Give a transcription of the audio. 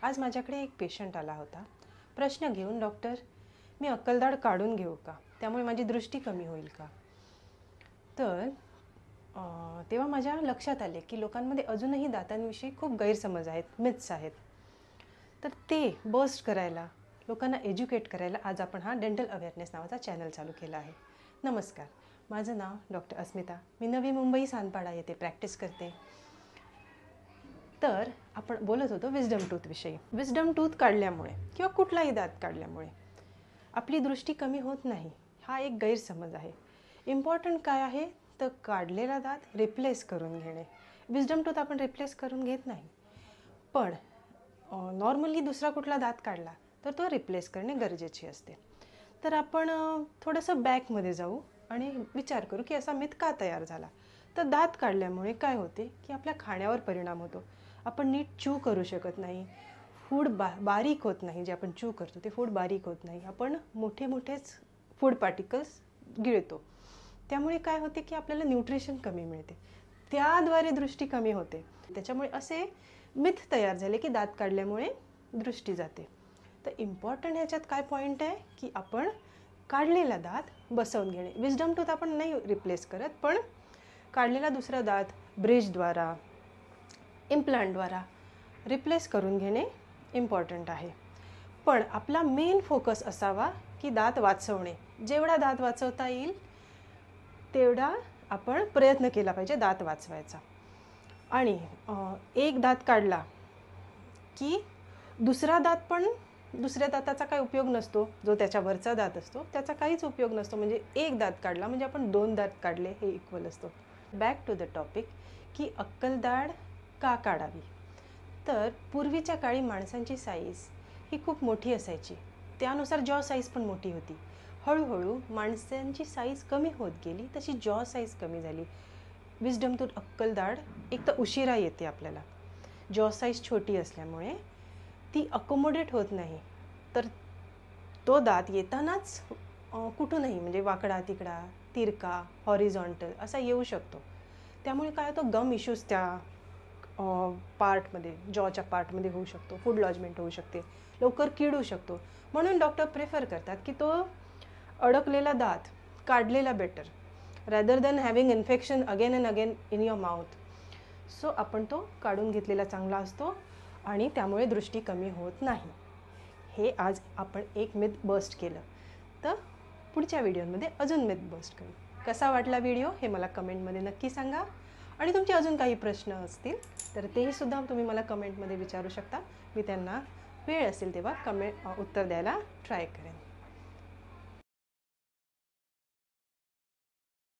आज माझ्याकडे एक पेशंट आला होता प्रश्न घेऊन, डॉक्टर मी अक्कलदाढ काढून घेऊ का, त्यामुळे माझी दृष्टी कमी होईल का. तर तेव्हा माझ्या लक्षात आले की लोकांमध्ये अजूनही दातांविषयी खूप गैरसमज आहेत, मिथ्स आहेत. तर ते बस्ट करायला, लोकांना एज्युकेट करायला आज आपण हा डेंटल अवेअरनेस नावाचा चॅनल चालू केला आहे. नमस्कार, माझं नाव डॉक्टर अस्मिता. मी नवी मुंबई सानपाडा येथे प्रॅक्टिस करते. तर आपण बोलत होतो विजडम टूथविषयी. विजडम टूथ काढल्यामुळे किंवा कुठलाही दात काढल्यामुळे आपली दृष्टी कमी होत नाही, हा एक गैरसमज आहे. इम्पॉर्टंट काय आहे तर काढलेला दात रिप्लेस करून घेणे. विजडम टूथ आपण रिप्लेस करून घेत नाही, पण नॉर्मली दुसरा कुठला दात काढला तर तो रिप्लेस करणे गरजेचे असते. तर आपण थोडंसं बॅकमध्ये जाऊ आणि विचार करू की असा मिथ का तयार झाला. तर दात काढल्यामुळे काय होते की आपल्या खाण्यावर परिणाम होतो. आपण नीट चू करू शकत नाही, फूड बारीक होत नाही. जे आपण चू करतो ते फूड बारीक होत नाही. आपण मोठेच फूड पार्टिकल्स गिळतो. त्यामुळे काय होते की आपल्याला न्यूट्रिशन कमी मिळते, त्याद्वारे दृष्टी कमी होते. त्याच्यामुळे असे मिथ तयार झाले की दात काढल्यामुळे दृष्टी जाते. तर इम्पॉर्टंट ह्याच्यात काय पॉईंट आहे की आपण काढलेला दात बसवून घेणे. विजडम टूथ आपण नाही रिप्लेस करत, पण काढलेला दुसरा दात ब्रिजद्वारा, इम्प्लांटद्वारा रिप्लेस करून घेणे इम्पॉर्टंट आहे. पण आपला मेन फोकस असावा की दात वाचवणे. जेवढा दात वाचवता येईल तेवढा आपण प्रयत्न केला पाहिजे दात वाचवायचा. आणि एक दात काढला की दुसरा दात पण, दुसऱ्या दाताचा काही उपयोग नसतो. जो त्याच्यावरचा दात असतो त्याचा काहीच उपयोग नसतो. म्हणजे एक दात काढला म्हणजे आपण 2 दात काढले हे इक्वल असतो. बॅक टू द टॉपिक की अक्कलदाढ का काढावी. तर पूर्वीच्या काळी माणसांची साईज ही खूप मोठी असायची, त्यानुसार जॉ साईज पण मोठी होती. हळूहळू माणसांची साईज कमी होत गेली, तशी जॉ साईज कमी झाली. विजडम टूथ अक्कलदाढ एक तर उशिरा येते आपल्याला. जॉ साईज छोटी असल्यामुळे ती अकोमोडेट होत नाही. तर तो दात येतानाच कुठूनही, म्हणजे वाकडा तिकडा, तिरका, हॉरिझॉन्टल असा येऊ शकतो. त्यामुळे काय होतं, गम इश्यूज त्या पार्टमध्ये, जॉच्या पार्टमध्ये होऊ शकतो. फूड लॉजमेंट होऊ शकते, लवकर किडू शकतो. म्हणून डॉक्टर प्रेफर करतात की तो अडकलेला दात काढलेला better, rather than having infection again and again in your mouth. So आपण तो काढून घेतलेला चांगला असतो आणि त्यामुळे दृष्टी कमी होत नाही. हे आज आपण एक मिथ बस्ट केलं. तर पुढच्या व्हिडिओमध्ये अजून मिथ बस्ट करू. कसा वाटला व्हिडिओ हे मला कमेंटमध्ये नक्की सांगा. आणि तुमचे अजून काही प्रश्न असतील तर तेही सुद्धा तुम्ही मला कमेंटमध्ये विचारू शकता. मी त्यांना वेळ असेल तेव्हा उत्तर द्यायला ट्राय करेन.